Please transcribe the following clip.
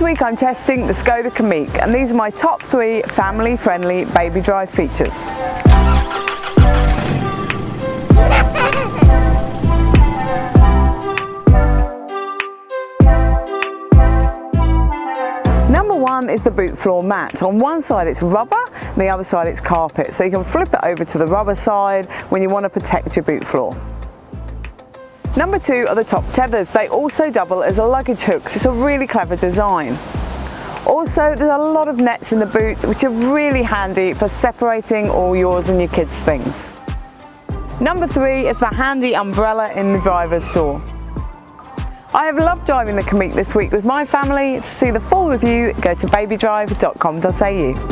week I'm testing the Skoda Kamiq, and these are my top 3 family-friendly baby drive features. Number 1 is the boot floor mat. On one side it's rubber, and the other side it's carpet, so you can flip it over to the rubber side when you want to protect your boot floor. Number 2 are the top tethers. They also double as a luggage hooks. It's a really clever design. Also, there's a lot of nets in the boot, which are really handy for separating all yours and your kids' things. Number 3 is the handy umbrella in the driver's door. I have loved driving the Kamiq this week with my family. To see the full review, go to BabyDrive.com.au.